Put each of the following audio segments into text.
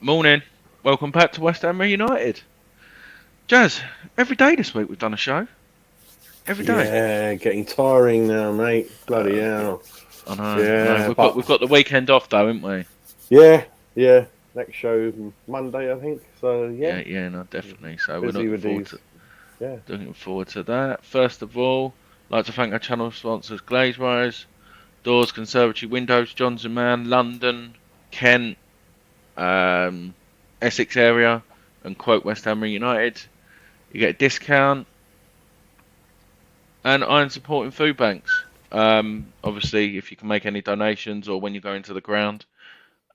Morning. Welcome back to West Ham Reunited. Jazz, every day this week we've done a show. Every day. Yeah, getting tiring now, mate. Bloody Uh, hell. I know, I know. Yeah, We've got but we've got the weekend off though, haven't we? yeah. Next show Monday, I think. So yeah, Yeah, no, definitely. So we're busy looking with forward these. to Yeah. looking forward to that. First of all, I'd like to thank our channel sponsors: Glazewise, Doors, Conservatory, Windows, Johnson Man, London, Kent, um, Essex area, and quote West Ham Reunited. You get a discount. And iron supporting food banks. Obviously, if you can make any donations or when you go into the ground,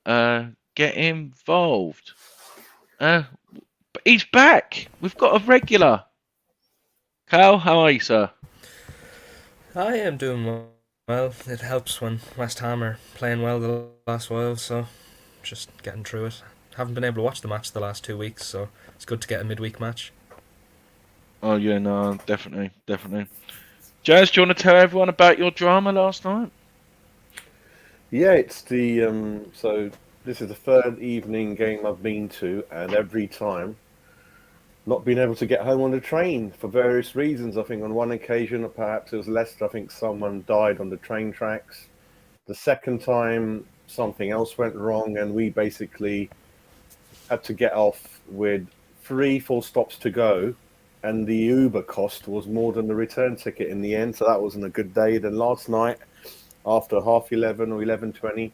get involved. Uh, but he's back. We've got a regular. Cal, how are you, sir? I am doing well. It helps when West Ham are playing well the last while, so just getting through it. Haven't been able to watch the match the last 2 weeks, so it's good to get a midweek match. Oh yeah, no, definitely. Jazz, do you want to tell everyone about your drama last night? Yeah, it's the so this is the third evening game I've been to, and every time not being able to get home on the train for various reasons. I think on one occasion, perhaps it was Leicester, I think someone died on the train tracks. The second time something else went wrong and we basically had to get off with three full stops to go, and the Uber cost was more than the return ticket in the end. So that wasn't a good day. Then last night, after 11:30 or 11:20,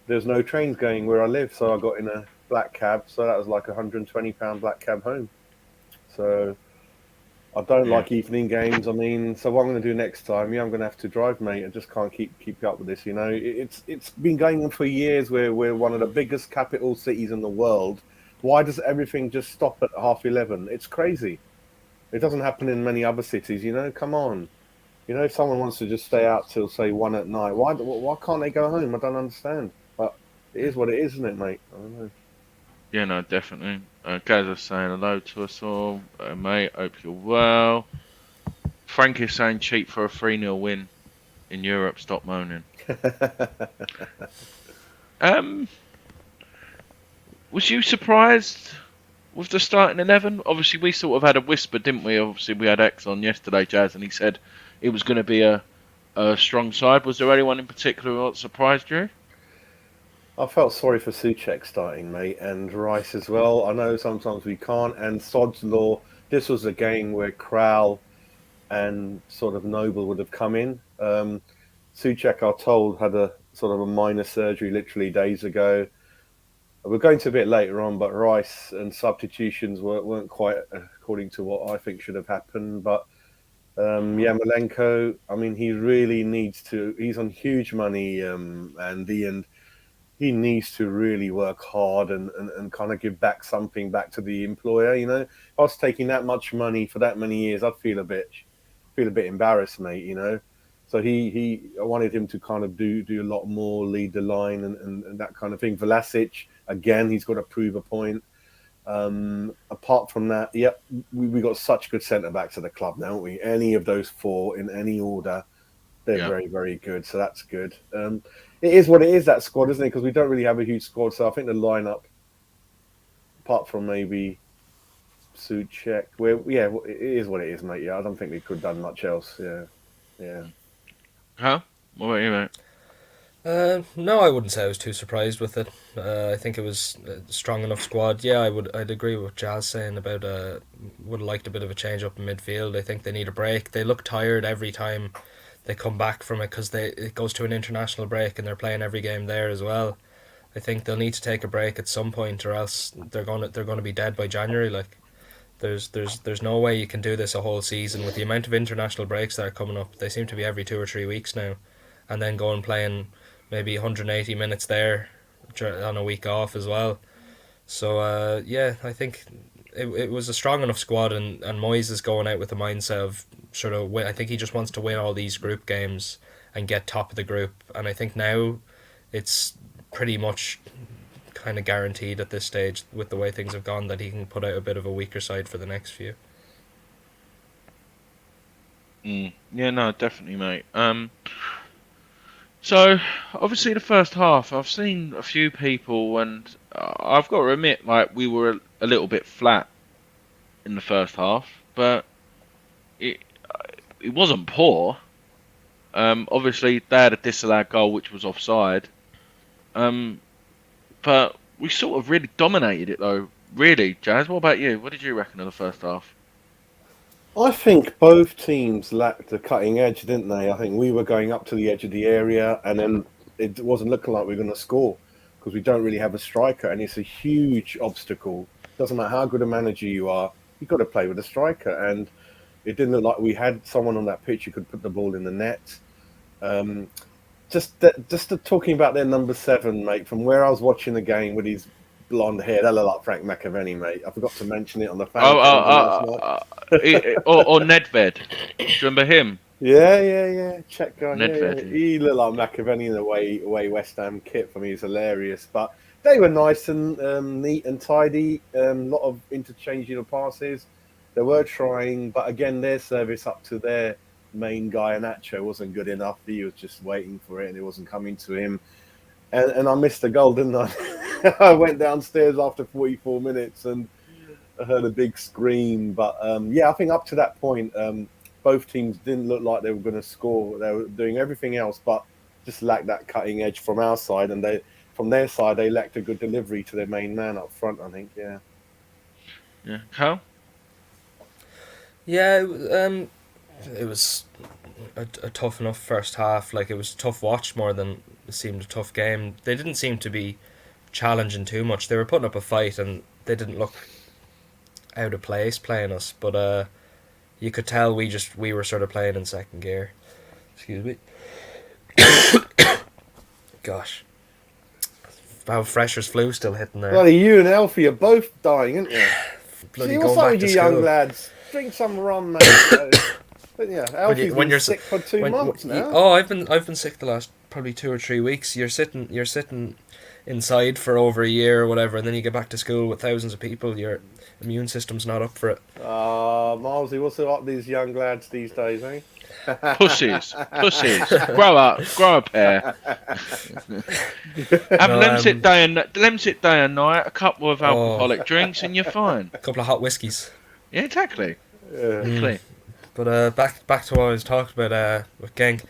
there's no trains going where I live, so I got in a black cab. So that was like £120 black cab home. So I don't Yeah, like evening games. I mean, so what I'm going to do next time? Yeah, I'm going to have to drive, mate. I just can't keep up with this. It's been going on for years. We're one of the biggest capital cities in the world. Why does everything just stop at 11:30? It's crazy. It doesn't happen in many other cities. Come on. If someone wants to just stay out till say 1 at night, why can't they go home? I don't understand. But it is what it is, isn't it, mate? I don't know. yeah, no, definitely. Gaz is saying hello to us all, mate. Hope you're well. Frank is saying cheap for a 3-0 win in Europe. Stop moaning. Um, was you surprised with the starting 11? Obviously, we sort of had a whisper, didn't we? Obviously, we had X on yesterday, Jazz, and he said it was going to be a strong side. Was there anyone in particular that surprised you? I felt sorry for Suchek starting, mate, and Rice as well. I know sometimes we can't. And Sod's Law, this was a game where Crowell and sort of Noble would have come in. Suchek, I told, had a sort of a minor surgery literally days ago. We're going to a bit later on, but Rice and substitutions weren't quite according to what I think should have happened. But Yamalenko, I mean, he really needs to. He's on huge money, Andy, and he needs to really work hard and kind of give back something back to the employer. If I was taking that much money for that many years, I'd feel a bit embarrassed, mate. So I wanted him to kind of do a lot more, lead the line and that kind of thing. Vlasic, again, he's got to prove a point. Apart from that, yep, we got such good centre backs at the club now, haven't we? Any of those four in any order, they're Yeah. very, very good. So that's good. It is what it is, that squad, isn't it? Because we don't really have a huge squad. So I think the lineup, apart from maybe Suchek, yeah, it is what it is, mate. Yeah, I don't think we could have done much else. Yeah. Huh? What about you, mate? No, I wouldn't say I was too surprised with it. I think it was a strong enough squad. Yeah, I'd agree with what Jazz saying about would have liked a bit of a change up in midfield. I think they need a break. They look tired every time they come back from it because it goes to an international break and they're playing every game there as well. I think they'll need to take a break at some point, or else they're gonna be dead by January. Like there's no way you can do this a whole season with the amount of international breaks that are coming up. They seem to be every 2 or 3 weeks now, and then go and playing maybe 180 minutes there on a week off as well. So yeah, I think it was a strong enough squad, and Moyes is going out with the mindset of sort of win. I think he just wants to win all these group games and get top of the group, and I think now it's pretty much kind of guaranteed at this stage with the way things have gone that he can put out a bit of a weaker side for the next few. Yeah, no, definitely, mate. So, obviously, the first half, I've seen a few people, and I've got to admit, like, we were a little bit flat in the first half, but it it wasn't poor. Obviously, they had a disallowed goal, which was offside. But we sort of really dominated it, though. Really, Jazz, what about you? What did you reckon of the first half? I think both teams lacked the cutting edge, didn't they? I think we were going up to the edge of the area, and then it wasn't looking like we were going to score because we don't really have a striker, and it's a huge obstacle. Doesn't matter how good a manager you are, you've got to play with a striker, and it didn't look like we had someone on that pitch who could put the ball in the net. Talking about their number 7, mate, from where I was watching the game with his blonde hair, that looked like Frank McAvenny, mate. I forgot to mention it on the fan. Or Nedved. Do you remember him? Yeah. Czech guy. Nedved. Yeah. He looked like McAvenny in the way West Ham kit. For me, he's hilarious. But they were nice and neat and tidy. A lot of interchanging of passes. They were trying, but again, their service up to their main guy, Nacho, wasn't good enough. He was just waiting for it, and it wasn't coming to him. And I missed the goal, didn't I? I went downstairs after 44 minutes and I heard a big scream. But I think up to that point, both teams didn't look like they were going to score. They were doing everything else, but just lacked that cutting edge from our side. And from their side, they lacked a good delivery to their main man up front, I think. Yeah. Yeah. Carl? Yeah, it was a tough enough first half. Like, it was a tough watch more than it seemed a tough game. They didn't seem to be challenging too much. They were putting up a fight, and they didn't look out of place playing us. But you could tell we were sort of playing in second gear. Excuse me. Gosh. How Fresher's flu still hitting there. Bloody you and Elfie are both dying, aren't you? Bloody See, going what's up back with to you school. young lads? Drink some rum, mate. But yeah, Elfie's been sick for 2 months now. Oh, I've been sick the last probably 2 or 3 weeks. You're sitting inside for over a year or whatever, and then you get back to school with thousands of people. Your immune system's not up for it. Milesy, what's up with these young lads these days, eh? Pussies. Grow up pair. Have Lemsip day and night, a couple of alcoholic drinks, and you're fine. A couple of hot whiskies. Yeah, exactly. Exactly. But back to what I was talking about with Genk.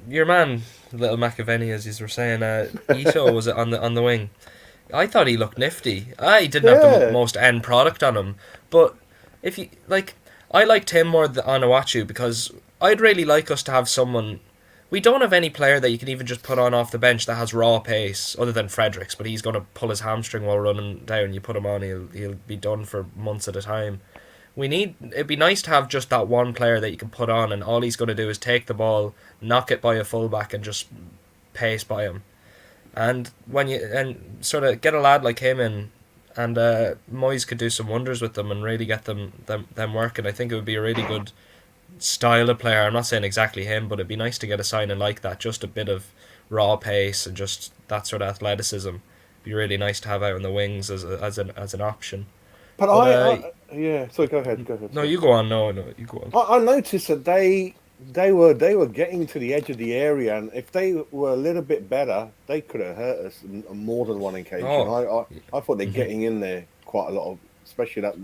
Your man, little McAvenny, as you were saying, Ito was on the wing. I thought he looked nifty. I didn't have the most end product on him, but if you like, I liked him more than Onuachu because I'd really like us to have someone. We don't have any player that you can even just put on off the bench that has raw pace, other than Fredericks, but he's going to pull his hamstring while running down. You put him on, he'll be done for months at a time. It'd be nice to have just that one player that you can put on, and all he's going to do is take the ball, knock it by a fullback, and just pace by him. And sort of get a lad like him in, and Moyes could do some wonders with them and really get them working. I think it would be a really good style of player. I'm not saying exactly him, but it'd be nice to get a signing like that. Just a bit of raw pace and just that sort of athleticism. It'd be really nice to have out in the wings as an option. But sorry, go ahead. No, you go on. No, you go on. I noticed that they were getting to the edge of the area, and if they were a little bit better, they could have hurt us on more than one occasion. I thought they're getting in there quite a lot, especially that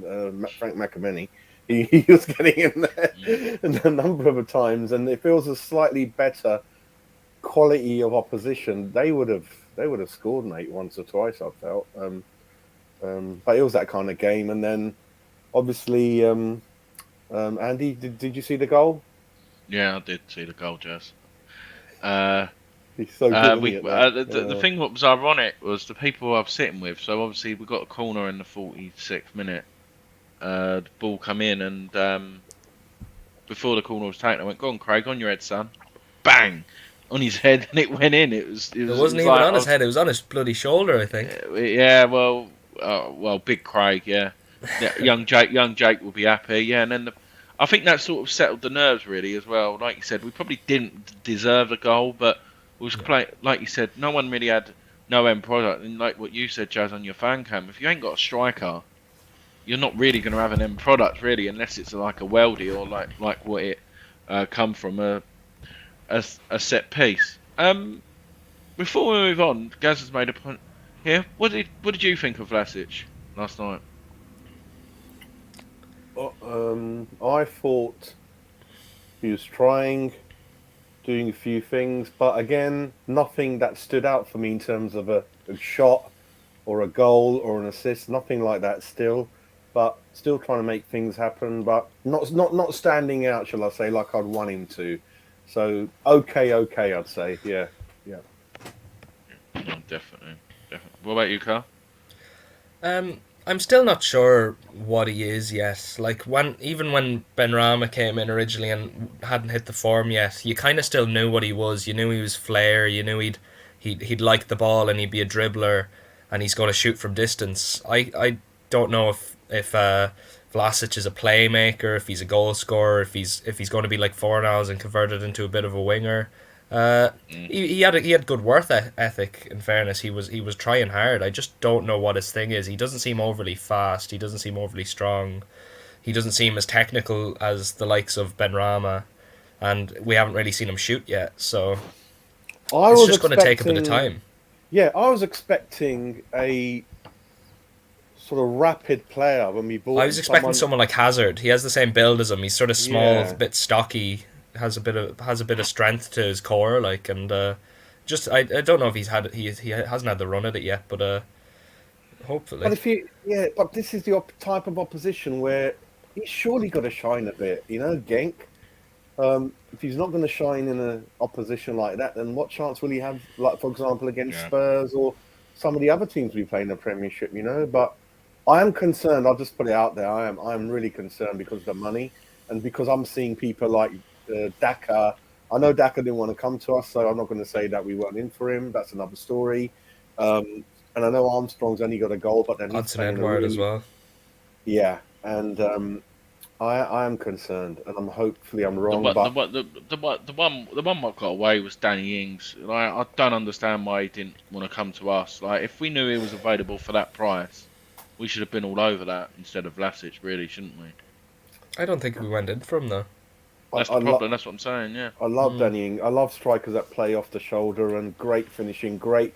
Frank McAvenny. He was getting in there a number of times, and if it was a slightly better quality of opposition, they would have scored, mate, once or twice. I felt, but it was that kind of game, and then obviously, Andy, did you see the goal? Yeah, I did see the goal, Jess. He's so good. The thing that was ironic was the people I was sitting with. So obviously we got a corner in the 46th minute. The ball come in, and before the corner was taken, I went, "Go on, Craig, on your head, son!" Bang on his head, and it went in. It wasn't even on his head; it was on his bloody shoulder, I think. Yeah, well, big Craig, yeah. Young Jake will be happy, yeah. And then I think that sort of settled the nerves really as well. Like you said, we probably didn't deserve the goal, but it was like you said, no one really had no end product. And like what you said, Jazz, on your fan cam, if you ain't got a striker, you're not really going to have an end product really, unless it's like a weldy or like what it come from a set piece. Before we move on, Gaz has made a point here. What did you think of Vlasic last night? I thought he was trying, doing a few things, but again, nothing that stood out for me in terms of a shot or a goal or an assist. Nothing like that still, but still trying to make things happen, but not standing out, shall I say, like I'd want him to. So okay, I'd say, yeah. No, definitely. What about you, Carl? I'm still not sure what he is yet. Like even when Benrahma came in originally and hadn't hit the form yet, you kind of still knew what he was. You knew he was flair. You knew he'd like the ball and he'd be a dribbler, and he's going to shoot from distance. I don't know if Vlasic is a playmaker, if he's a goal scorer, if he's going to be like Fornals and converted into a bit of a winger. He had good work ethic. In fairness, he was trying hard. I just don't know what his thing is. He doesn't seem overly fast. He doesn't seem overly strong. He doesn't seem as technical as the likes of Benrahma, and we haven't really seen him shoot yet. So it's just going to take a bit of time. Yeah, I was expecting a sort of rapid player when we bought. I was expecting someone like Hazard. He has the same build as him. He's sort of small, a bit stocky. Has a bit of strength to his core, like, and just I don't know if he hasn't had the run at it yet, but hopefully. But but this is the type of opposition where he's surely got to shine a bit, Genk. If he's not going to shine in an opposition like that, then what chance will he have? Like, for example, against Spurs or some of the other teams we play in the Premiership, But I am concerned. I'll just put it out there. I'm really concerned because of the money and because I'm seeing people like. Daka, I know Daka didn't want to come to us, so I'm not going to say that we weren't in for him. That's another story. And I know Armstrong's only got a goal, but then Hudson Edward as well. Yeah, and I am concerned, and hopefully I'm wrong. The one that got away was Danny Ings. Like, I don't understand why he didn't want to come to us. Like, if we knew he was available for that price, we should have been all over that instead of Vlasic, really, shouldn't we? I don't think we went in for him though. That's the problem. That's what I'm saying. Yeah. I love Danny Ings. I love strikers that play off the shoulder and great finishing, great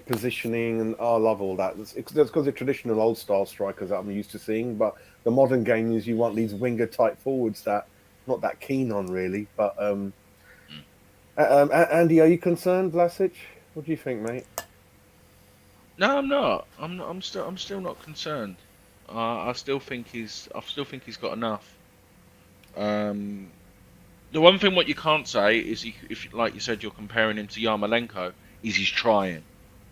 positioning, and I love all that. That's because they're traditional old style strikers that I'm used to seeing. But the modern game is you want these winger type forwards that not that keen on really. But Andy, are you concerned, Vlasic? What do you think, mate? No, I'm not. I'm still not concerned. I still think he's got enough. The one thing what you can't say is if like you said, you're comparing him to Yarmolenko, is he's trying.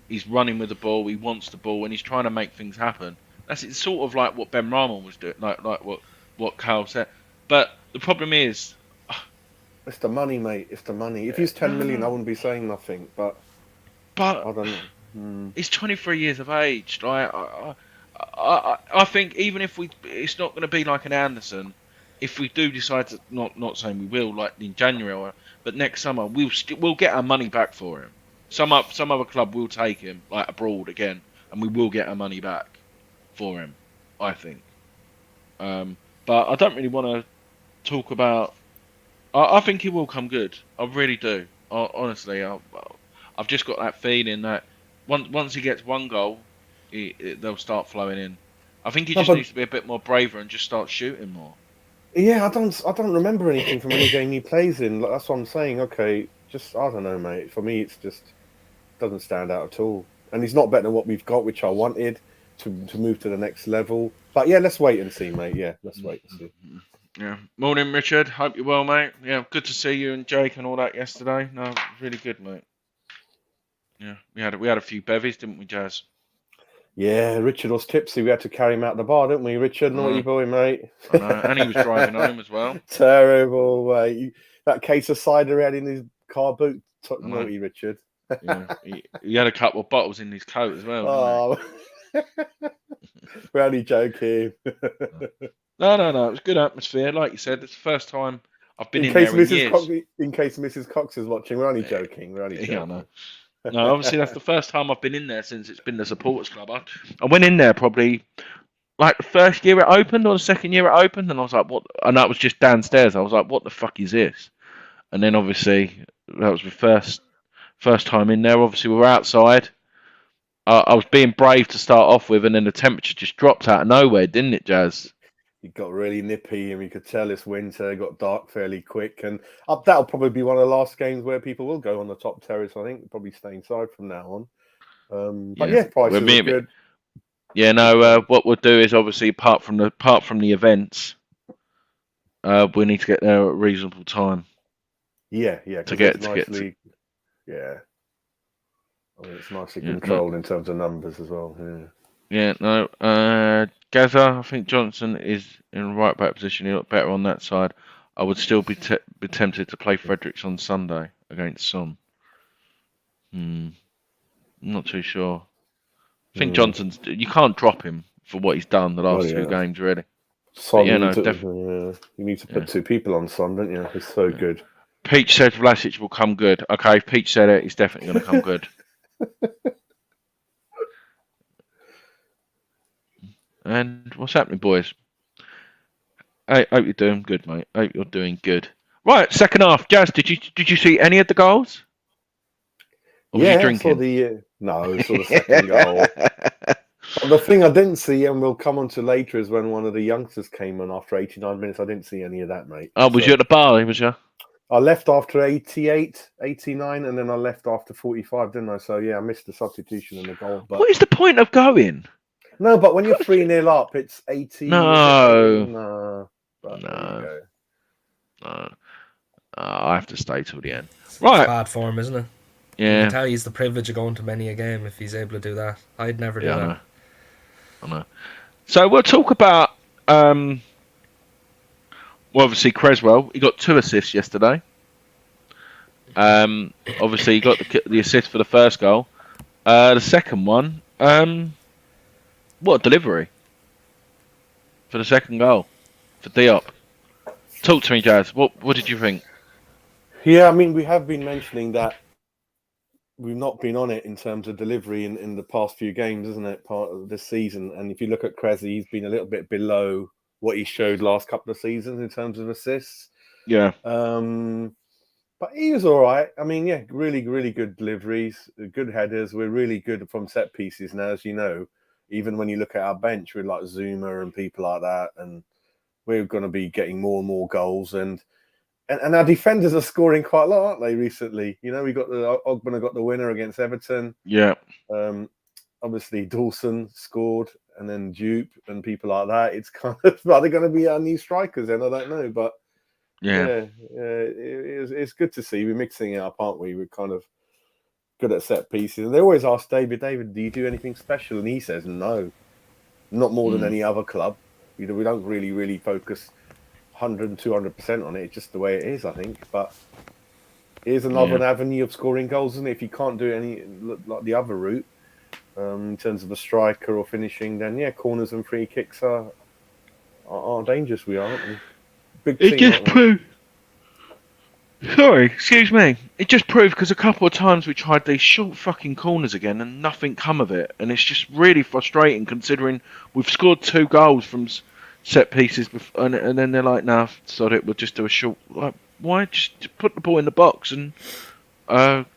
He's running with the ball, he wants the ball, and he's trying to make things happen. It's sort of like what Benrahma was doing, like what Carl said. But the problem is... It's the money, mate. It's the money. If he's 10 million, I wouldn't be saying nothing, but I don't know. He's 23 years of age. Like, I think even if it's not going to be like an Anderson. If we do decide to, not saying we will, like in January, but next summer we'll get our money back for him. Some other club will take him, like abroad again, and we will get our money back for him. I think. But I don't really want to talk about. I think he will come good. I really do. Honestly, I've just got that feeling that once he gets one goal, they'll start flowing in. I think he just needs to be a bit more braver and just start shooting more. Yeah, I don't remember anything from any game he plays in. That's what I'm saying. Okay, just I don't know, mate. For me, it's just doesn't stand out at all. And he's not better than what we've got, which I wanted to move to the next level. But yeah, let's wait and see, mate. Yeah, let's wait and see. Yeah. Morning, Richard. Hope you're well, mate. Yeah, good to see you and Jake and all that yesterday. No, really good, mate. Yeah, we had a few bevies, didn't we, Jazz? Yeah, Richard was tipsy. We had to carry him out the bar, didn't we, Richard? Naughty boy, mate. I know. And he was driving home as well. Terrible, mate. That case of cider he had in his car boot. Naughty Richard. Yeah, he had a couple of bottles in his coat as well. Oh, we're only joking. No. It was good atmosphere. Like you said, it's the first time I've been in there in years. In case Mrs. Cox is watching, we're only joking. We're only joking. Yeah, I know. No, obviously that's the first time I've been in there since it's been the supporters club. I went in there probably like the first year it opened or the second year it opened, and I was like, "What?" And that was just downstairs. I was like, "What the fuck is this?" And then obviously that was the First time in there. Obviously, we were outside. I was being brave to start off with, and then the temperature just dropped out of nowhere, didn't it, Jazz? It got really nippy, and we could tell it's winter. It got dark fairly quick, and that'll probably be one of the last games where people will go on the top terrace. I think probably stay inside from now on. But yeah, prices are good. Yeah, no. What we'll do is obviously apart from the events, we need to get there at a reasonable time. Yeah. To get yeah. I mean, it's nicely controlled in terms of numbers as well. Yeah, no. Gaza, I think Johnson is in the right back position. He looked better on that side. I would still be tempted to play Fredericks on Sunday against Son. I'm not too sure. I think Johnson's. You can't drop him for what he's done the last 2 games, really. Son, you need to put 2 people on Son, don't you? He's so good. Peach said Vlasic will come good. Okay, if Peach said it, he's definitely going to come good. And what's happening, boys? I hope you're doing good, mate. I hope you're doing good. Right, second half. Jazz, did you see any of the goals? Or was you drinking? I saw the second goal. The thing I didn't see, and we'll come on to later, is when one of the youngsters came on after 89 minutes. I didn't see any of that, mate. Oh, was you at the bar? Was you? I left after 88, 89, and then I left after 45, didn't I? So, yeah, I missed the substitution and the goal. But... What is the point of going? No, but when you're 3-0 up, it's 80. No. I have to stay till the end. Right. It's bad form, isn't it? Yeah. You can tell he's the privilege of going to many a game if he's able to do that. I'd never do that. I know. So we'll talk about... well, obviously, Creswell, he got 2 assists yesterday. Obviously, he got the assist for the first goal. The second one... what a delivery for the second goal for Diop. Talk to me, Jazz. What did you think? Yeah, I mean, we have been mentioning that we've not been on it in terms of delivery in the past few games, isn't it? Part of this season. And if you look at Cressy, he's been a little bit below what he showed last couple of seasons in terms of assists. Yeah. But he was all right. I mean, yeah, really, really good deliveries, good headers. We're really good from set pieces now, as you know. Even when you look at our bench with like Zuma and people like that, and we're going to be getting more and more goals. And our defenders are scoring quite a lot, aren't they? Recently, you know, Ogbonna got the winner against Everton. Yeah. Obviously Dawson scored, and then Dupe and people like that. It's kind of, are they going to be our new strikers? Then I don't know, but it's good to see. We're mixing it up, aren't we? We're kind of good at set pieces. And they always ask David, do you do anything special? And he says, no, not more than any other club. You know, we don't really focus 100 and 200% on it. It's just the way it is, I think. But here's another avenue of scoring goals, isn't it? If you can't do any like the other route in terms of a striker or finishing, then corners and free kicks are dangerous. We are, aren't we? Big it just proved. Sorry, excuse me. It just proved because a couple of times we tried these short fucking corners again and nothing come of it, and it's just really frustrating considering we've scored 2 goals from set pieces, and then they're like, "Nah, sod it, we'll just do a short." Like, why just put the ball in the box and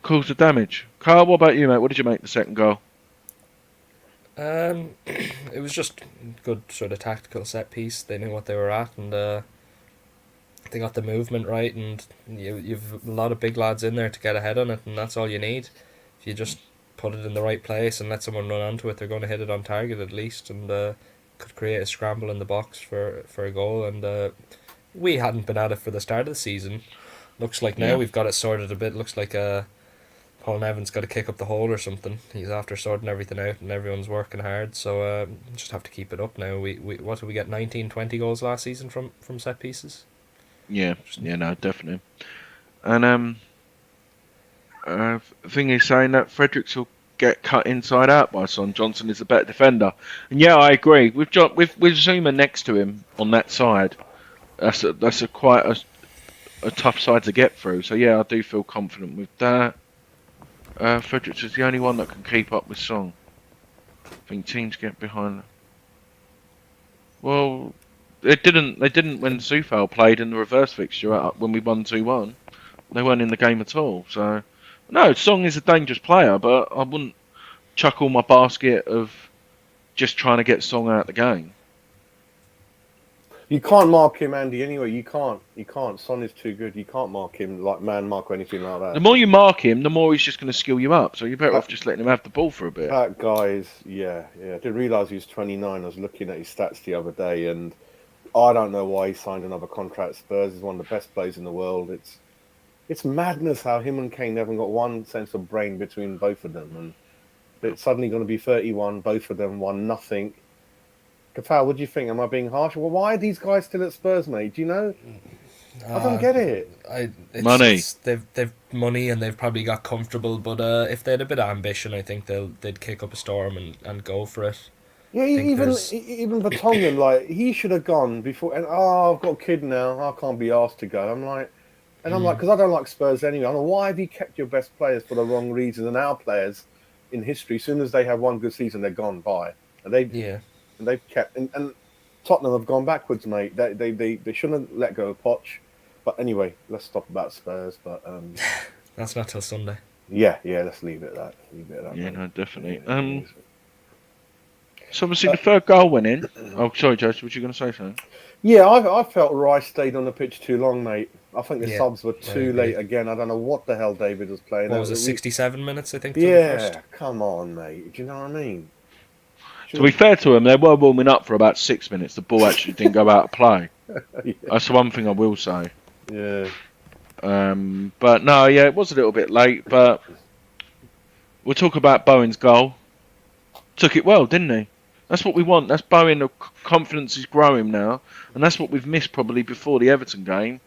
cause the damage? Carl, what about you, mate? What did you make the second goal? It was just good sort of tactical set piece. They knew what they were at, and they got the movement right, and you've a lot of big lads in there to get ahead on it, and that's all you need. If you just put it in the right place and let someone run onto it, they're going to hit it on target at least, and could create a scramble in the box for a goal. And we hadn't been at it for the start of the season. Looks like now we've got it sorted a bit. Looks like Paul Nevin's got to kick up the hole or something. He's after sorting everything out, and everyone's working hard, so just have to keep it up now. We what did we get, 19, 20 goals last season from set pieces? Yeah, no, definitely. And thing is saying that Fredericks will get cut inside out by Son. Johnson is a better defender, and I agree with Zuma next to him on that side. That's quite a tough side to get through. So I do feel confident with that. Fredericks is the only one that can keep up with Son. I think teams get behind. Well. They didn't when Sufal played in the reverse fixture when we won 2-1. They weren't in the game at all. So No, Song is a dangerous player, but I wouldn't chuck all my basket of just trying to get Song out of the game. You can't mark him, Andy, anyway. You can't. Son is too good. You can't mark him like man mark or anything like that. The more you mark him, the more he's just going to skill you up. So you're better off just letting him have the ball for a bit. That guy is, yeah. I didn't realise he was 29. I was looking at his stats the other day, and I don't know why he signed another contract at Spurs. He's one of the best players in the world. It's madness how him and Kane haven't got one sense of brain between both of them. And it's suddenly going to be 31. Both of them won nothing. Kafal, what do you think? Am I being harsh? Well, why are these guys still at Spurs, mate? Do you know? I don't get it. Money. They've money and they've probably got comfortable. But if they had a bit of ambition, I think they'd kick up a storm and go for it. Yeah, even Vertonghen, like he should have gone before. And I've got a kid now. I can't be asked to go. I'm like, because I don't like Spurs anyway. I'm like, why have you kept your best players for the wrong reason? And our players in history, as soon as they have one good season, they're gone by. And they've kept and Tottenham have gone backwards, mate. They shouldn't have let go of Poch. But anyway, let's stop about Spurs. But that's not till Sunday. Yeah. Let's leave it at that. Yeah, mate. no, definitely. So obviously the third goal went in. Oh, sorry, Judge. Was you going to say something? Yeah, I felt Rice stayed on the pitch too long, mate. I think the subs were too late again. I don't know what the hell David was playing. What was it, 67 minutes, I think? Yeah, come on, mate. Do you know what I mean? To be fair to them, they were warming up for about 6 minutes. The ball actually didn't go out of play. Yeah. That's the one thing I will say. Yeah. But no, it was a little bit late. But we'll talk about Bowen's goal. Took it well, didn't he? That's what we want. That's Bowen. The confidence is growing now, and that's what we've missed probably before the Everton game.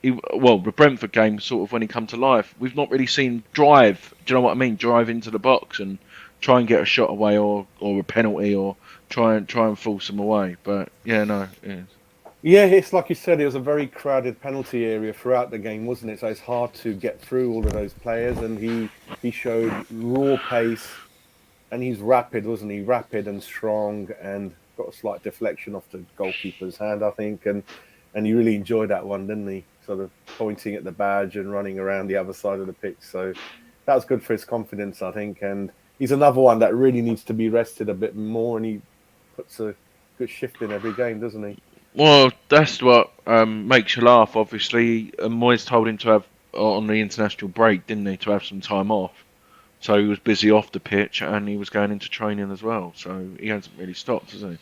The Brentford game, sort of when he come to life. We've not really seen drive. Do you know what I mean? Drive into the box and try and get a shot away or a penalty or try and force them away. But yeah, it's like you said, it was a very crowded penalty area throughout the game, wasn't it? So it's hard to get through all of those players, and he showed raw pace, and he's rapid, wasn't he? Rapid and strong, and got a slight deflection off the goalkeeper's hand, I think, and he really enjoyed that one, didn't he? Sort of pointing at the badge and running around the other side of the pitch. So that was good for his confidence, I think, and he's another one that really needs to be rested a bit more, and he puts a good shift in every game, doesn't he? Well, that's what makes you laugh, obviously. Moyes told him to have, on the international break, didn't he, to have some time off. So he was busy off the pitch, and he was going into training as well. So he hasn't really stopped, has he?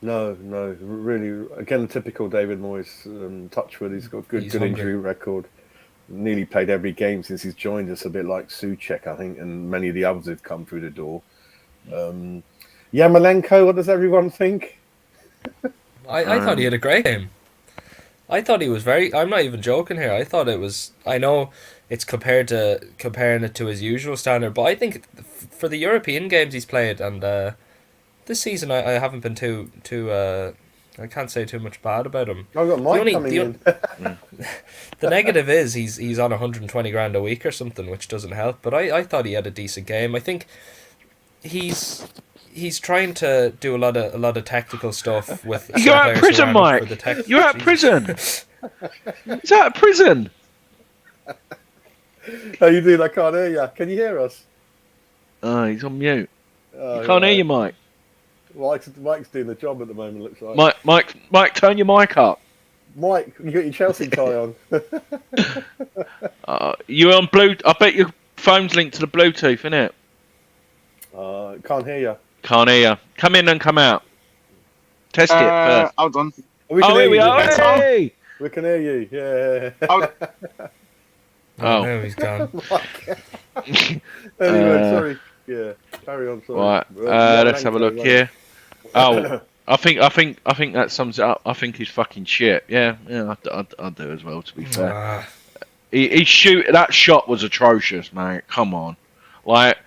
No, really. Again, typical David Moyes. Touchwood, he's got a good injury record. Nearly played every game since he's joined us, a bit like Souček, I think, and many of the others have come through the door. Yarmolenko, what does everyone think? I thought he had a great game. I thought he was I'm not even joking here. I thought it was. I know it's comparing it to his usual standard, but I think for the European games he's played, and this season I haven't been too. I can't say too much bad about him. I've got Mike coming in. The negative is he's on 120 grand a week or something, which doesn't help. But I thought he had a decent game. I think he's trying to do a lot of tactical stuff with. You're out of prison, Mike. You're out of prison. He's out of prison. How you doing? I can't hear you. Can you hear us? Oh, he's on mute. You can't hear you, Mike. Mike's doing the job at the moment, looks like. Mike, turn your mic up. Mike, you got your Chelsea tie on. You're on Bluetooth. I bet your phone's linked to the Bluetooth, innit? Can't hear you. Can't hear you. Come in and come out. Test it first. Hold on. Here we are. Hey! We can hear you. Yeah. Oh, he's gone. Anyway, sorry. Yeah, carry on. Sorry. Right. Let's have a look here. Oh, I think that sums it up. I think he's fucking shit. Yeah, I'd do as well. To be fair, he shoot that shot was atrocious, mate. Come on, like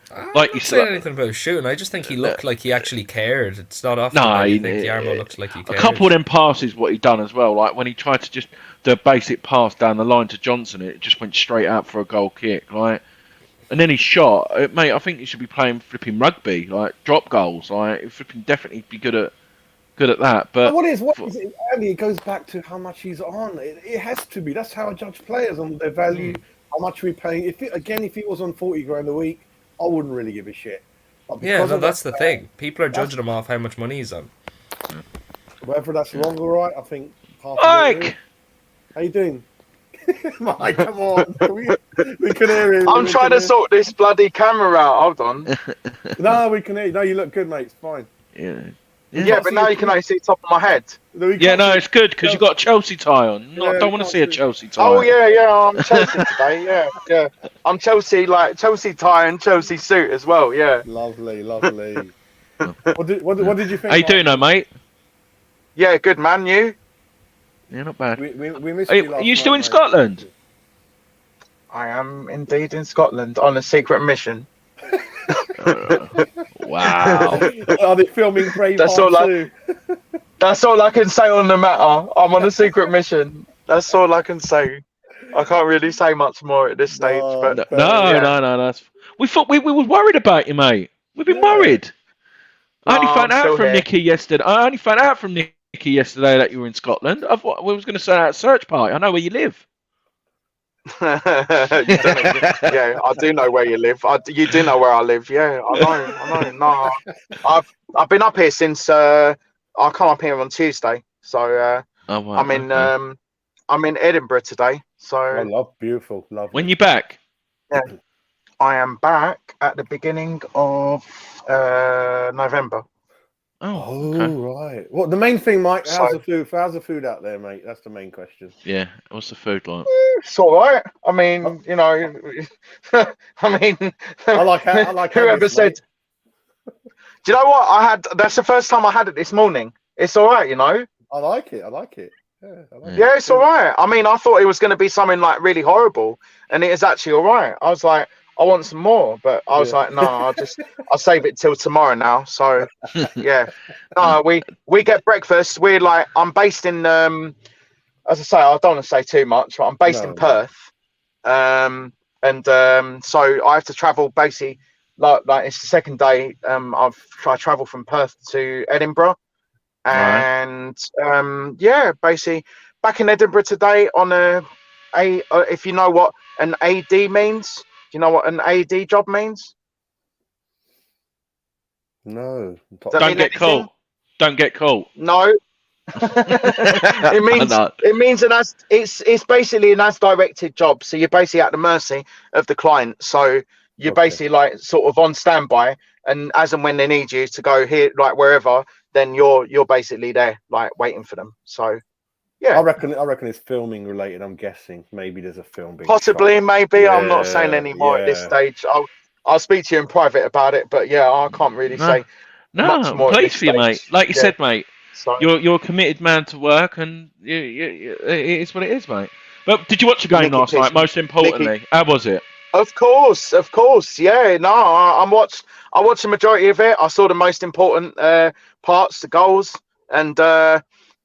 you said. Anything about shooting? I just think he looked like he actually cared. It's not often. No, I think Yarmo looks like he cared. A couple of them passes, what he done as well. Like when he tried to just the basic pass down the line to Johnson, it just went straight out for a goal kick. Like. And then he shot, mate. I think he should be playing flipping rugby, like drop goals. Like he flipping definitely be good at that. But what is it, Andy? It goes back to how much he's on. It has to be. That's how I judge players on their value, how much are we paying? If it was on 40 grand a week, I wouldn't really give a shit. But Yeah, because no, of that's the that, thing. People are judging him off how much money he's on. whether that's wrong or right, I think half of it Mike! is. How you doing? Mike, come on. We can hear you. I'm trying to sort this bloody camera out. Hold on. No, we can hear you. No, you look good, mate. It's fine. Yeah. Yeah, but now you can only see the top of my head. Yeah, no, it's good because you've got a Chelsea tie on. I don't want to see a Chelsea tie. Oh yeah, I'm Chelsea today. Yeah. I'm Chelsea, like Chelsea tie and Chelsea suit as well. Yeah. Lovely. What did you think? How you doing, though, mate? Yeah, good man. You? Yeah, not bad. We missed Are you last you still night, in mate. Scotland? I am indeed in Scotland on a secret mission. Wow. Are they filming Brave That's all Part 2? That's all I can say on the matter. I'm on a secret mission. That's all I can say. I can't really say much more at this stage. But No. That's. We thought we were worried about you, mate. We've been worried. I only found out from Nikki yesterday. I only found out from Nikki yesterday that you were in Scotland. I thought we was going to send out a search party. I know where you live. Yeah, I do know where you live. You do know where I live. Yeah, I know. No, I've been up here since I come up here on Tuesday. So I'm in Edinburgh today. So beautiful, lovely. When you back? Yeah, I am back at the beginning of November. Oh, okay. right. Well, the main thing, Mike, how's the food out there, mate? That's the main question. Yeah. What's the food like? It's all right. I mean, you know, I mean, I like whoever said. Do you know what? That's the first time I had it this morning. It's all right, you know. I like it. Yeah, it's all right. I mean, I thought it was going to be something like really horrible, and it is actually all right. I was like, I want some more, but I was like, no, I'll save it till tomorrow now. So yeah, no, we get breakfast. We're like, I'm based in as I say, I don't want to say too much, but I'm based in Perth, and so I have to travel basically like it's the second day. I travel from Perth to Edinburgh, and basically back in Edinburgh today on if you know what an AD means. Do you know what an AD job means? No. Don't get caught. Don't get caught. No. it means it's basically an as directed job. So you're basically at the mercy of the client. So you're basically like sort of on standby, and as and when they need you to go here, like wherever, then you're basically there, like waiting for them. So. Yeah, I reckon it's filming related. I'm guessing maybe there's a film being possibly, shot. maybe. Yeah, I'm not saying any more at this stage. I'll speak to you in private about it, but yeah, I can't really say much more. Pleased for you, mate. Like you said, mate, so, you're a committed man to work, and it is what it is, mate. But did you watch the game last night? Most importantly, how was it? Of course. Yeah, no, I watched the majority of it. I saw the most important parts, the goals, and.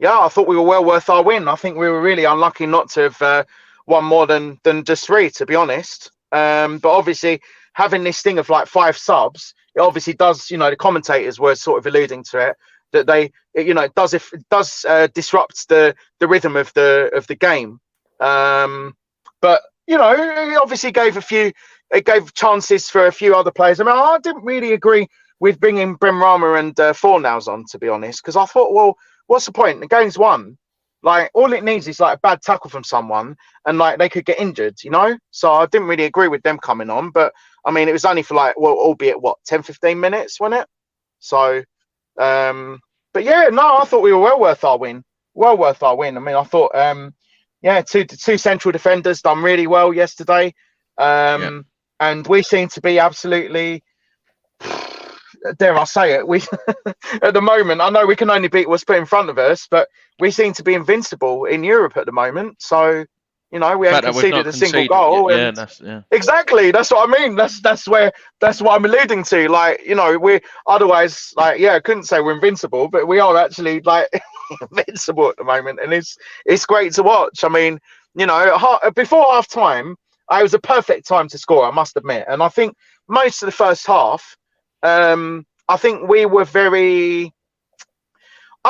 Yeah, I thought we were well worth our win. I think we were really unlucky not to have won more than just 3, to be honest. But obviously, having this thing of like 5 subs, it obviously does. You know, the commentators were sort of alluding to it that it does disrupt the rhythm of the game. But you know, it obviously gave chances for a few other players. I mean, I didn't really agree with bringing Benrahma and Fornals on, to be honest, because I thought, well. What's the point? The game's won. Like, all it needs is like a bad tackle from someone, and like they could get injured, you know. So I didn't really agree with them coming on, but I mean, it was only for like, well, albeit 10-15 minutes, wasn't it? So, but yeah, no, I thought we were well worth our win. I mean, I thought, two central defenders done really well yesterday, and we seem to be absolutely. Dare I say it? We at the moment, I know we can only beat what's put in front of us, but we seem to be invincible in Europe at the moment. So, you know, we haven't conceded a single goal. Exactly. That's what I mean. That's what I'm alluding to. Like, you know, we otherwise, like, I couldn't say we're invincible, but we are actually like invincible at the moment, and it's great to watch. I mean, you know, before half time, it was a perfect time to score, I must admit, and I think most of the first half. I think we were I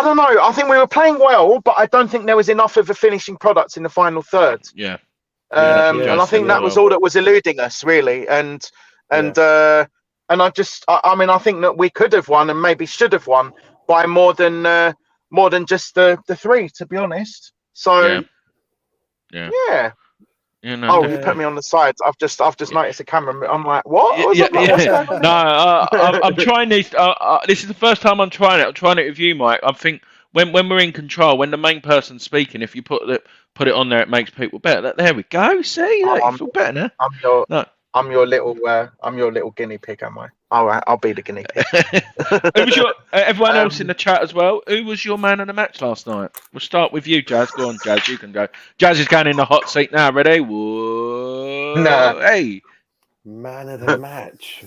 don't know. I think we were playing well, but I don't think there was enough of a finishing product in the final third. Yeah. And I think that was all that was eluding us, really. And I mean, I think that we could have won and maybe should have won by more than just the 3, to be honest. So yeah. You know, you put me on the sides. I've just noticed a camera. I'm like, what? No, I'm trying this. This is the first time I'm trying it. I'm trying it with you, Mike. I think when we're in control, when the main person's speaking, if you put it on there, it makes people better. There we go. See, you feel better now. I'm your little guinea pig, am I? All right, I'll be the guinea pig. Who was everyone else in the chat as well? Who was your man of the match last night? We'll start with you, Jazz. Go on, Jazz. You can go. Jazz is going in the hot seat now. Ready? Whoa! No. Hey. Man of the match.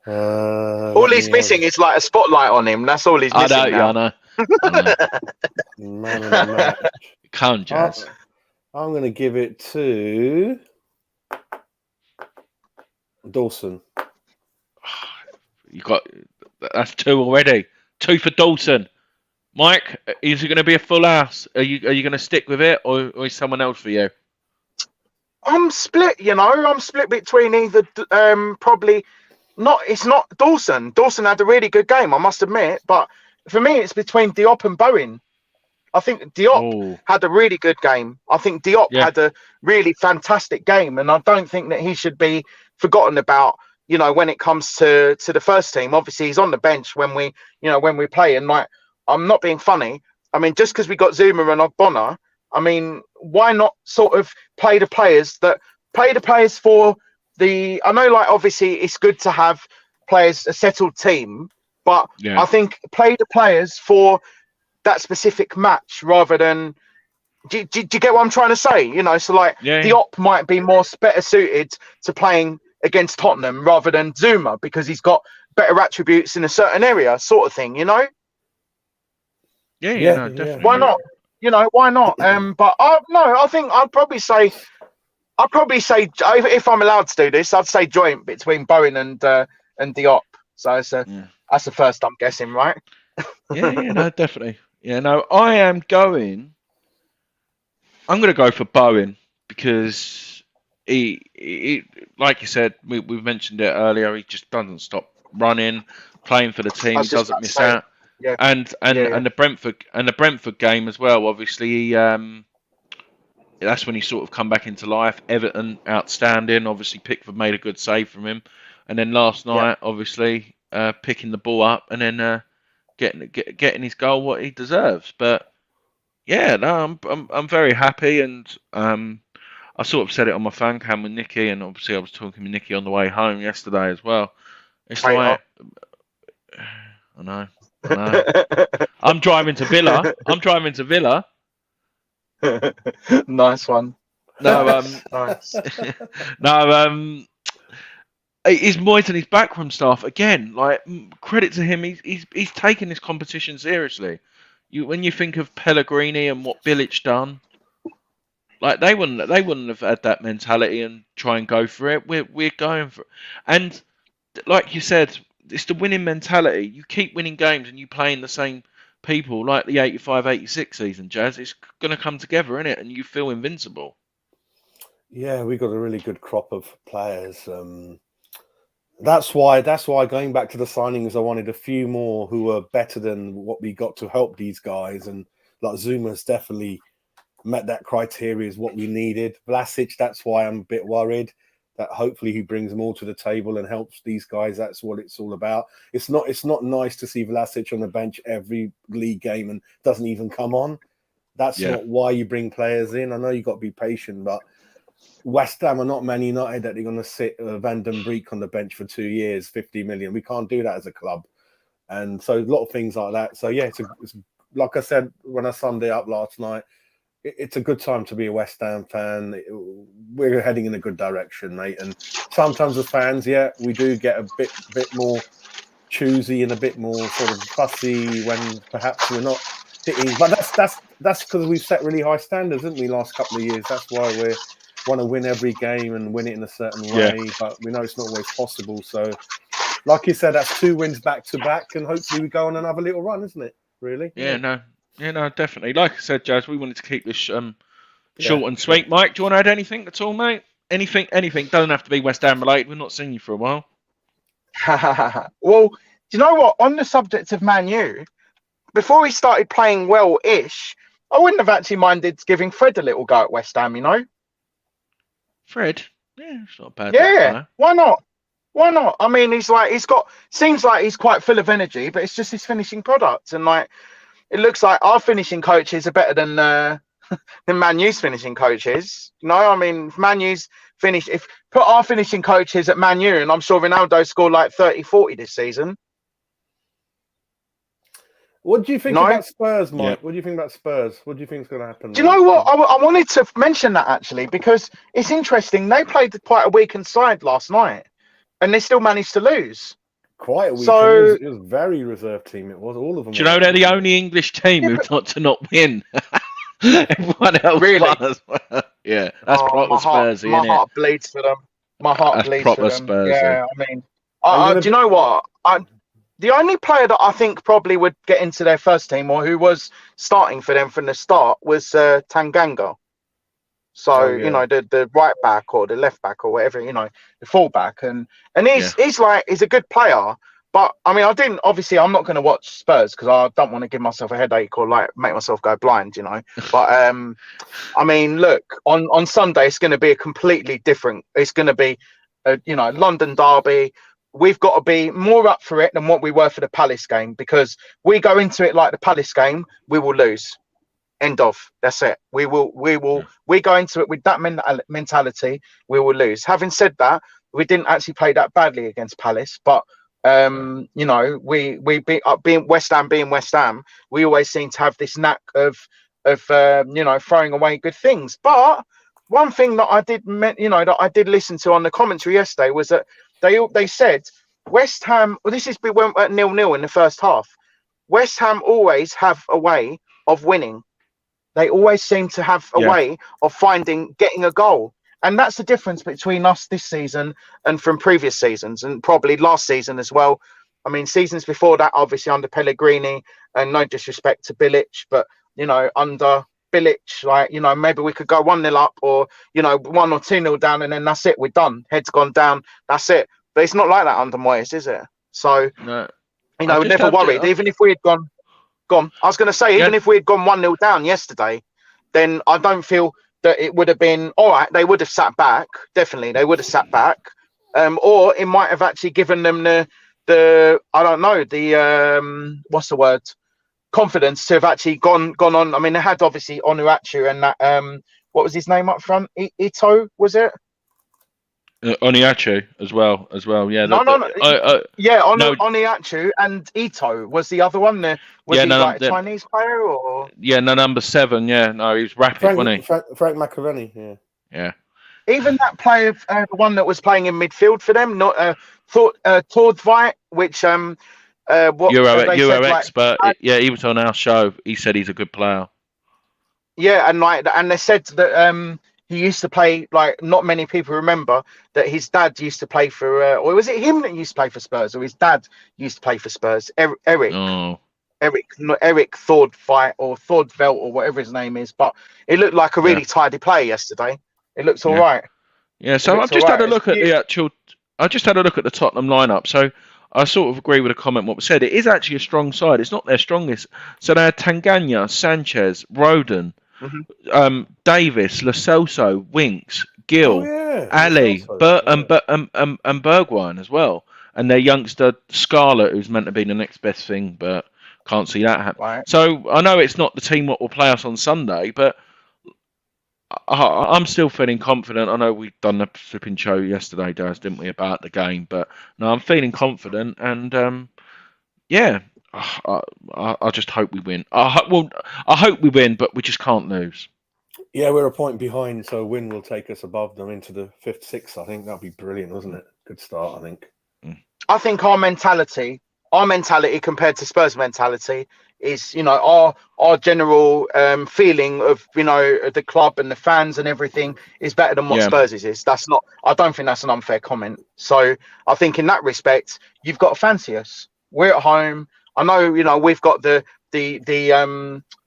All he's missing is like a spotlight on him. That's all he's missing. I know. Man of the match. Come on, Jazz. I'm going to give it to Dawson. That's 2 already. 2 for Dawson. Mike, is it going to be a full house? Are you going to stick with it, or is someone else for you? I'm split. I'm split between either. Probably not. It's not Dawson. Dawson had a really good game, I must admit. But for me, it's between Diop and Bowen. I think Diop had a really good game. I think Diop had a really fantastic game, and I don't think that he should be forgotten about. When it comes to the first team. Obviously, he's on the bench when we play. And like, I'm not being funny. I mean, just because we got Zuma and Ogbonna, I mean, why not sort of play the players for the? I know, like, obviously, it's good to have players, a settled team, but I think play the players for that specific match rather than. Do you get what I'm trying to say? So like Diop might be better suited to playing against Tottenham rather than Zuma because he's got better attributes in a certain area, sort of thing. Yeah, definitely. Why not? Why not? But I think I'd probably say if I'm allowed to do this, I'd say joint between Bowen and Diop. So that's the first I'm guessing, right? No, definitely. I'm going to go for Bowen because he like you said, we mentioned it earlier, he just doesn't stop running, playing for the team, doesn't miss out. Yeah. And the Brentford game as well, obviously that's when he sort of come back into life. Everton outstanding, obviously Pickford made a good save from him, and then last night obviously picking the ball up and then getting his goal what he deserves. But I'm very happy, and I sort of said it on my fan cam with Nicky, and obviously I was talking with Nicky on the way home yesterday as well. It's like, I know. I'm driving to Villa. Nice one. No, nice. No, he's Moyes and his backroom staff again. Like, credit to him, he's taking this competition seriously. When you think of Pellegrini and what Bilic done. Like they wouldn't have had that mentality and try and go for it. We're going for it. And like you said, it's the winning mentality. You keep winning games and you playing the same people like the 85-86 season, Jazz. It's going to come together, innit? And you feel invincible. Yeah, we got a really good crop of players. That's why going back to the signings, I wanted a few more who were better than what we got to help these guys. And like Zuma's definitely met that criteria, is what we needed. Vlasic, that's why I'm a bit worried that hopefully he brings more to the table and helps these guys. That's what it's all about. It's not nice to see Vlasic on the bench every league game and doesn't even come on. That's not why you bring players in. I know you've got to be patient, but West Ham are not Man United that they're going to sit Van den Beek on the bench for 2 years, 50 million. We can't do that as a club. And so a lot of things like that. So yeah, it's like I said when I summed it up last night, it's a good time to be a West Ham fan. We're heading in a good direction, mate. And sometimes as fans, we do get a bit more choosy and a bit more sort of fussy when perhaps we're not hitting. But that's because we've set really high standards, haven't we, last couple of years? That's why we want to win every game and win it in a certain way. But we know it's not always possible. So, like you said, that's 2 wins back to back, and hopefully we go on another little run, isn't it? Really? Yeah, no, definitely. Like I said, Jazz, we wanted to keep this Short and sweet. Mike, do you want to add anything at all, mate? Anything. Doesn't have to be West Ham related. We've not seen you for a while. Well, do you know what? On the subject of Man U, before he started playing well-ish, I wouldn't have actually minded giving Fred a little go at West Ham, you know? Fred? Yeah, it's not a bad. Yeah, why not? Why not? I mean, seems like he's quite full of energy, but it's just his finishing product. And like, it looks like our finishing coaches are better than Man U's finishing coaches. You know, I mean, if Man U's put our finishing coaches at Man U, and I'm sure Ronaldo scored like 30, 40 this season. What do you think about Spurs, Mike? What do you think about Spurs? What do you think is going to happen? Do you know what? I wanted to mention that actually, because it's interesting. They played quite a weakened side last night, and they still managed to lose. Quite a weakened. So, it was a very reserved team. It was all of them. Do you know they're the only English team who've not win? Everyone else really? Yeah, that's proper Spurs. My heart bleeds for them. My heart bleeds for them. Spurs, yeah, I mean, do you know what? The only player that I think probably would get into their first team, or who was starting for them from the start, was Tanganga. So you know, the right back or the left back or whatever, you know, the full back, and he's a good player. But I mean, I'm not going to watch Spurs because I don't want to give myself a headache or like make myself go blind, you know. But I mean, look, on Sunday it's going to be a completely different. It's going to be, London derby. We've got to be more up for it than what we were for the Palace game, because we go into it like the Palace game, we will lose. End of. That's it. We go into it with that mentality, we will lose. Having said that, we didn't actually play that badly against Palace, but we being West Ham, we always seem to have this knack of throwing away good things. But one thing that I did listen to on the commentary yesterday was that they said West Ham. Well, we went at 0-0 in the first half. West Ham always have a way of winning. They always seem to have a way of getting a goal. And that's the difference between us this season and from previous seasons, and probably last season as well. I mean, seasons before that, obviously under Pellegrini, and no disrespect to Bilic, but, under Bilic, maybe we could go 1-0 up or, 1 or 2-0 down, and then that's it. We're done. Head's gone down. That's it. But it's not like that under Moyes, is it? So, no. We're never worried. Even if we had gone. I was going to say, even if we had gone 1-0 down yesterday, then I don't feel that it would have been all right. They would have sat back. Definitely, they would have sat back. Or it might have actually given them the I don't know, the what's the word? Confidence to have actually gone on. I mean, they had obviously Onuachu and that what was his name up front? Ito, was it? Onuachu as well. Yeah. No. Onuachu and Ito was the other one. Was he like a Chinese player or? Yeah, number 7. Yeah, no, he was rapid, wasn't he? Frank McAvenny. Yeah. Yeah. Even that player, the one that was playing in midfield for them, not Tordvite, which Euro expert. He was on our show. He said he's a good player. Yeah, and they said that he used to play, like, not many people remember that his dad used to play for, or was it him that used to play for Spurs, or his dad used to play for Spurs? Eric. Oh. Eric Thordvite or Thordvelt or whatever his name is, but it looked like a really tidy play yesterday. It looks all right. Yeah, so I've just had a look at the Tottenham lineup. So I sort of agree with a comment what was said. It is actually a strong side. It's not their strongest. So they had Tanganga, Sanchez, Rodon, Davis, Lo Celso, Winks, Gill, Ali, and Bergwijn as well. And their youngster Scarlett, who's meant to be the next best thing, but can't see that happen. Right. So I know it's not the team what will play us on Sunday, but I'm still feeling confident. I know we've done the flipping show yesterday, Daz, didn't we, about the game? But no, I'm feeling confident, and I just hope we win. I hope we win, but we just can't lose. Yeah, we're a point behind, so a win will take us above them into the 5th, 6th. I think that'd be brilliant, wasn't it? Good start, I think. I think our mentality compared to Spurs' mentality is, our general feeling of, the club and the fans and everything is better than what Spurs is. I don't think that's an unfair comment. So I think in that respect, you've got to fancy us. We're at home. I know, we've got the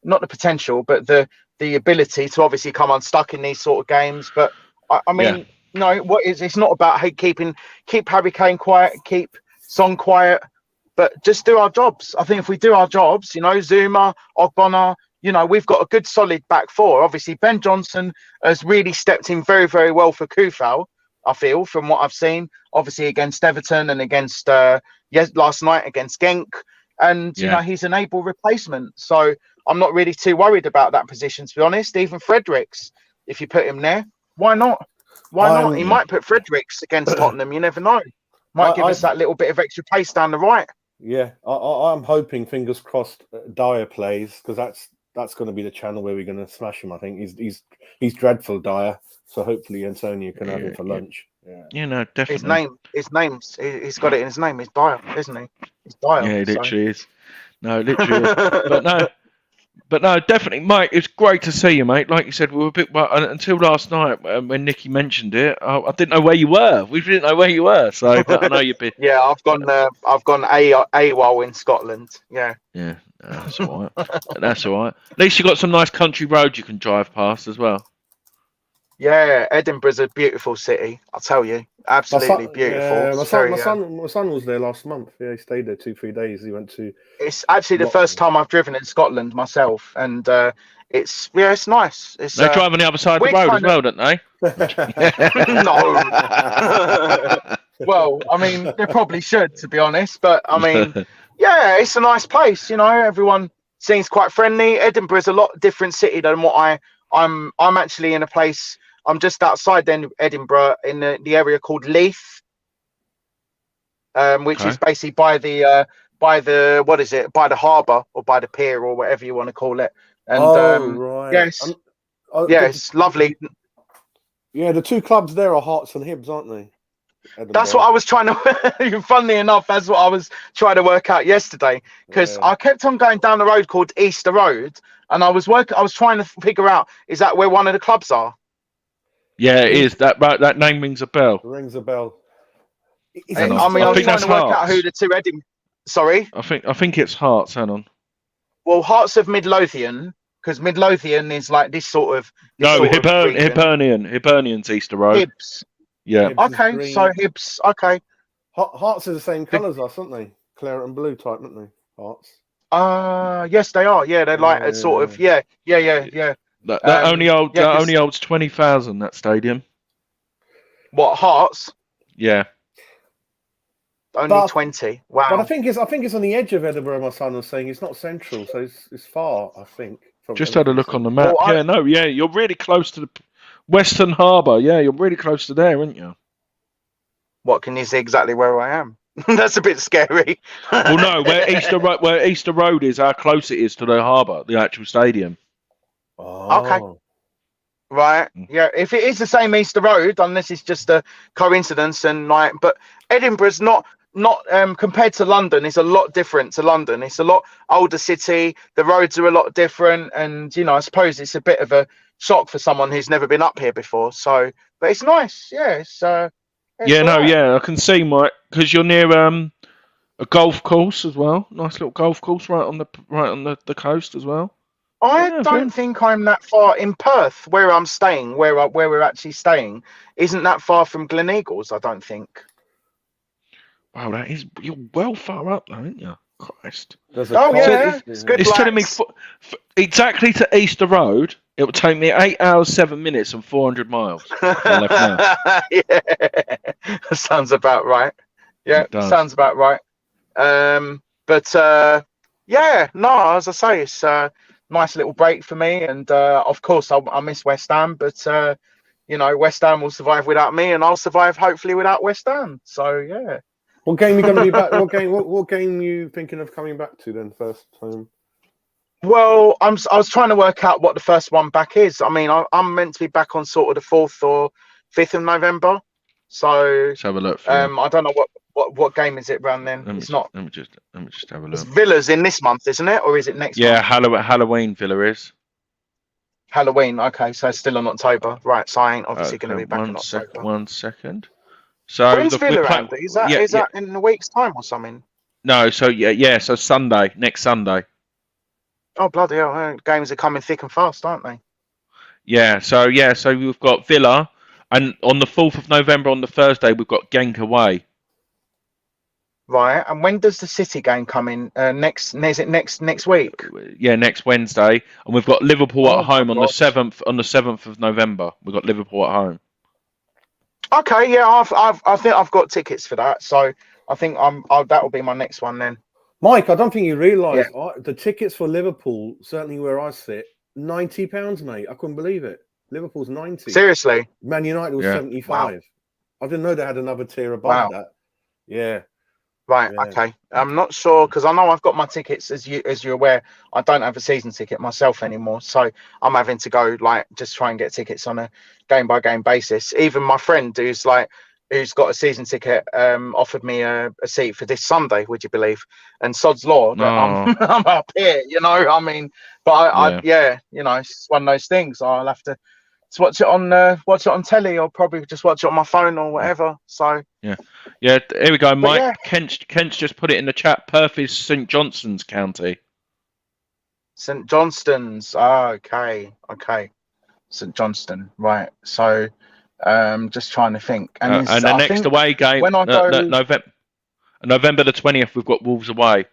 not the potential, but the the ability to obviously come unstuck in these sort of games. But I mean, no, it's not about keep Harry Kane quiet, keep Son quiet, but just do our jobs. I think if we do our jobs, Zuma, Ogbonna, we've got a good solid back four. Obviously, Ben Johnson has really stepped in very, very well for Kufal, I feel, from what I've seen, obviously against Everton and against last night against Genk. And, he's an able replacement. So I'm not really too worried about that position, to be honest. Even Fredericks, if you put him there, why not? Why not? He might put Fredericks against Tottenham. You never know. Might give us that little bit of extra pace down the right. Yeah, I'm hoping, fingers crossed, Dyer plays, because that's going to be the channel where we're going to smash him. I think he's dreadful, Dyer. So hopefully Antonio can have him for lunch. Yeah, definitely. He's got it in his name. He's Dyer, isn't he? He's Dyer. Yeah, he literally is. No, literally is. But no, definitely, Mike. It's great to see you, mate. Like you said, we were a bit until last night when Nicky mentioned it. I didn't know where you were. We didn't know where you were. So but I know you've been. Yeah, I've gone AWOL in Scotland. Yeah. Yeah, that's all right. That's all right. At least you got some nice country roads you can drive past as well. Yeah, Edinburgh's a beautiful city. I'll tell you, absolutely beautiful. Yeah, my son was there last month. Yeah, he stayed there 2-3 days. He went to. It's actually the first time I've driven in Scotland myself, and it's nice. They drive on the other side of the road as well, don't they? No. Well, I mean, they probably should, to be honest. But I mean, yeah, it's a nice place. Everyone seems quite friendly. Edinburgh's a lot different city than what I'm actually in a place. I'm just outside Edinburgh in the area called Leith, which is basically by the harbour or by the pier or whatever you want to call it. And right. Yes, it's lovely. Yeah, the two clubs there are Hearts and Hibs, aren't they? Edinburgh. That's what I was trying to. Funnily enough, that's what I was trying to work out yesterday, because I kept on going down the road called Easter Road, and I was trying to figure out, is that where one of the clubs are? Yeah, it is. That name rings a bell. It rings a bell. I was trying to work out who the two Edinburgh. Sorry. I think it's Hearts. Hang on. Well, Hearts of Midlothian, because Midlothian is like this sort of. Hibernian's Easter Road. Hibs. Yeah. Hibs okay, so Hibs. Okay. Hearts are the same colours, aren't they? Claret and blue type, aren't they? Hearts. Yes, they are. Yeah, they're like a sort of. Yeah. That only holds 20,000. That stadium. What, Hearts? Yeah. Only 20. Wow. But I think it's on the edge of Edinburgh. My son was saying it's not central, so it's far. I think. Just had a look on the map. You're really close to the Western Harbour. Yeah, you're really close to there, aren't you? What, can you see exactly where I am? That's a bit scary. Well, no, where Easter Road is, how close it is to the harbour, the actual stadium. Oh. Okay. Right. Yeah. If it is the same Easter Road, unless it's just a coincidence, but Edinburgh's not compared to London, it's a lot different to London. It's a lot older city. The roads are a lot different, and I suppose it's a bit of a shock for someone who's never been up here before. So, but it's nice. Yeah. I can see, Mike, because you're near a golf course as well. Nice little golf course right on the coast as well. I don't think I'm that far in Perth, where I'm staying, where we're actually staying. Isn't that far from Gleneagles? I don't think. Wow, you're well far up, though, aren't you? Christ. It's good. It's telling me exactly to Easter Road. It will take me 8 hours, 7 minutes, and 400 miles. Yeah, sounds about right. Yeah, sounds about right. As I say, it's nice little break for me, and of course I miss West Ham, but West Ham will survive without me, and I'll survive hopefully without West Ham. So yeah. What game are you going to be back? What game are you thinking of coming back to then? First time. Well, I was trying to work out what the first one back is. I mean, I'm meant to be back on sort of the 4th or 5th of November. So let's have a look. I don't know what game is it around then. Let me just have a look. It's Villa's in this month, isn't it, or is it next? Yeah, month? Halloween Villa is. Halloween. Okay, so it's still in October, right? So I ain't obviously going to be back in October. 1 second. So when's Villa, Andy? Is that in a week's time or something? No, so so Sunday, next Sunday. Oh bloody hell! Games are coming thick and fast, aren't they? Yeah, so we've got Villa, and on the 4th of November, on the Thursday, we've got Genk away. Right. And when does the City game come in? Is it next week? Yeah, next Wednesday, and we've got Liverpool Oh at home my on the God. 7th. On the 7th of November, we've got Liverpool at home. Okay, yeah, I think I've got tickets for that, so I think that will be my next one then. Mike, I don't think you realise the tickets for Liverpool, certainly where I sit, £90, mate. I couldn't believe it. Liverpool's 90. Seriously? Man United was 75. Wow. I didn't know they had another tier above that. Yeah. Right. Yeah. Okay. I'm not sure because I know I've got my tickets as you're aware. I don't have a season ticket myself anymore, so I'm having to go just try and get tickets on a game by game basis. Even my friend who's got a season ticket offered me a seat for this Sunday. Would you believe? And sod's law that I'm up here. You know, I mean, but I it's one of those things. I'll have to watch it on telly, or probably just watch it on my phone or whatever. So yeah. Here we go, Mike. Yeah. Kent's just put it in the chat. Perth is St Johnstone's county. St Johnstone's. Okay. St Johnston. Right. So, just trying to think. And the next away game when I go November the 20th, we've got Wolves away.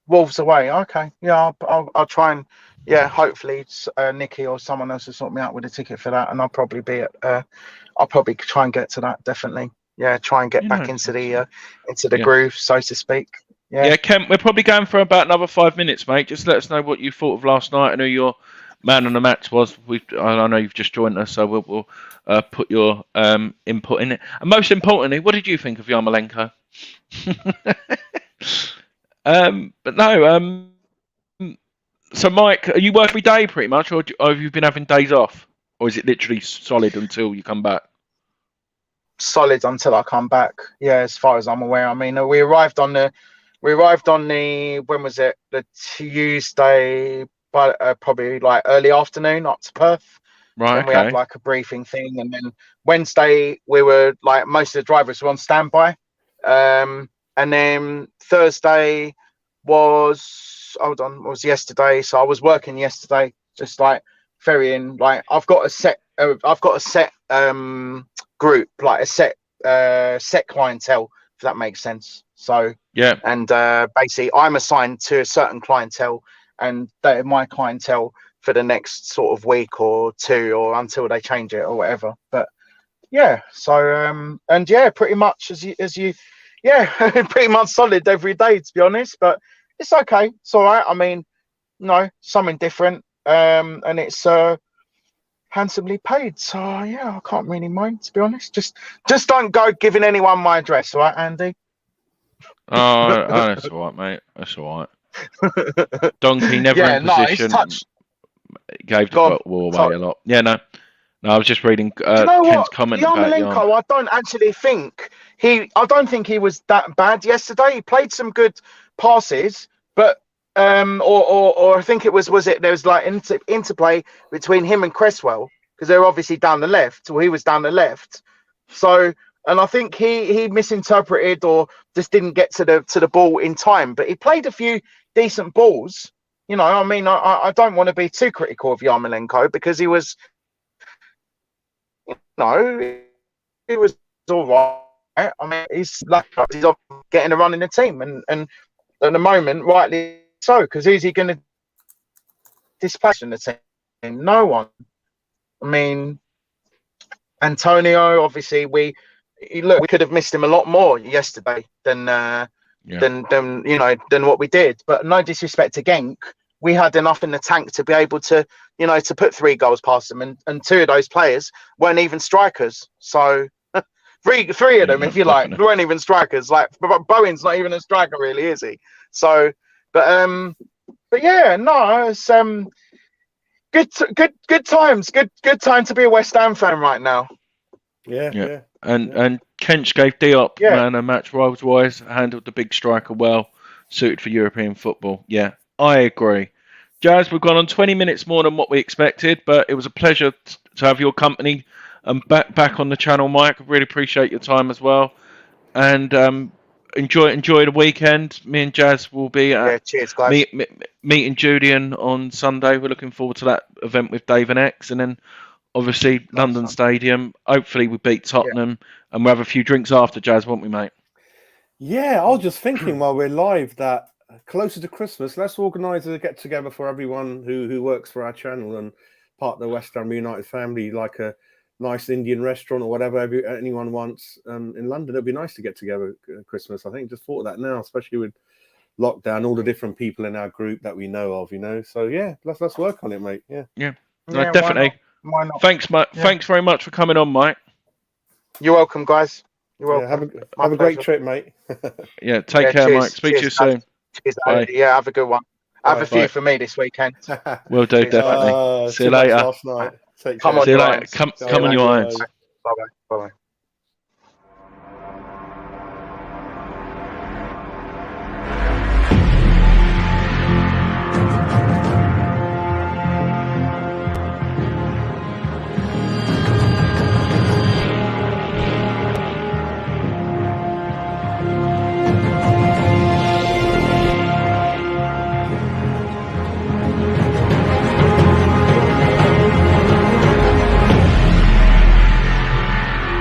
Wolves away. Okay. Yeah, I'll try and hopefully Nikki or someone else will sort me out with a ticket for that, and I'll probably be at. I'll probably try and get to that. Definitely. Yeah, try and get back into the groove, so to speak. Yeah, Kent, we're probably going for about another 5 minutes, mate. Just let us know what you thought of last night and who your man on the match was. I know you've just joined us, so we'll put your input in it. And most importantly, what did you think of Yarmolenko? But no. So, Mike, are you work every day pretty much, or have you been having days off, or is it literally solid until you come back? Solid until I come back. Yeah, as far as I'm aware. I mean, we arrived on the when was it? The Tuesday, but probably early afternoon up to Perth. Right. And we had a briefing thing, and then Wednesday we were most of the drivers were on standby. And then Thursday was yesterday. So I was working yesterday, just ferrying. I've got a set group, a set clientele, if that makes sense. So yeah, and basically I'm assigned to a certain clientele, and they're my clientele for the next sort of week or two, or until they change it or whatever. But yeah, so and yeah, pretty much as you pretty much solid every day, to be honest. But it's okay, it's all right. I mean, something different, and it's handsomely paid, so yeah, I can't really mind, to be honest. Just don't go giving anyone my address, all right, Andy? Oh, that's all right, mate. That's all right. Donkey never in position. Gave the ball away a lot. Yeah, no, I was just reading Ken's comment about Yarmolenko. I don't actually think I don't think he was that bad yesterday. He played some good passes, but or I think there was interplay between him and Cresswell, because they're obviously down the left, or he was down the left. So, and I think he misinterpreted or just didn't get to the ball in time. But he played a few decent balls. I mean, I don't want to be too critical of Yarmolenko, because he was, he was all right. I mean, he's getting a run in the team, and at the moment, rightly so, because who's he going to dispatch in the team? No one. I mean, Antonio, obviously, we could have missed him a lot more yesterday than what we did. But no disrespect to Genk, we had enough in the tank to be able to, to put 3 goals past them, and 2 of those players weren't even strikers. So three of them, if you like, weren't even strikers. Bowen's not even a striker, really, is he? So, but yeah, no, it's good times. Good time to be a West Ham fan right now. Yeah. And Kench gave Diop man a match wise, handled the big striker well, suited for European football. Yeah, I agree. Jazz, we've gone on 20 minutes more than what we expected, but it was a pleasure to have your company and back on the channel, Mike. I really appreciate your time as well. And enjoy the weekend. Me and Jazz will be at cheers, guys. meeting Julian on Sunday. We're looking forward to that event with Dave and X, and then obviously London Stadium. Hopefully we beat Tottenham, and we'll have a few drinks after, Jazz, won't we, mate? Yeah, I was just thinking while we're live that closer to Christmas, let's organise a get together for everyone who works for our channel and part of the West Ham United family, like a nice Indian restaurant or whatever anyone wants in London. It'd be nice to get together at Christmas. I think just thought of that now, especially with lockdown, all the different people in our group that we know of, So yeah, let's work on it, mate. Yeah, no, definitely. Why not? Thanks, mate. Yeah. Thanks very much for coming on, Mike. You're welcome, guys. You're welcome. Yeah, have a great trip, mate. Yeah, take care, cheers, Mike. Speak to you soon. Cheers, bye. Yeah, have a good one. Have a few for me this weekend. Will do, definitely. See you later. Last night. Come on, see you later. Come on your irons. Bye bye.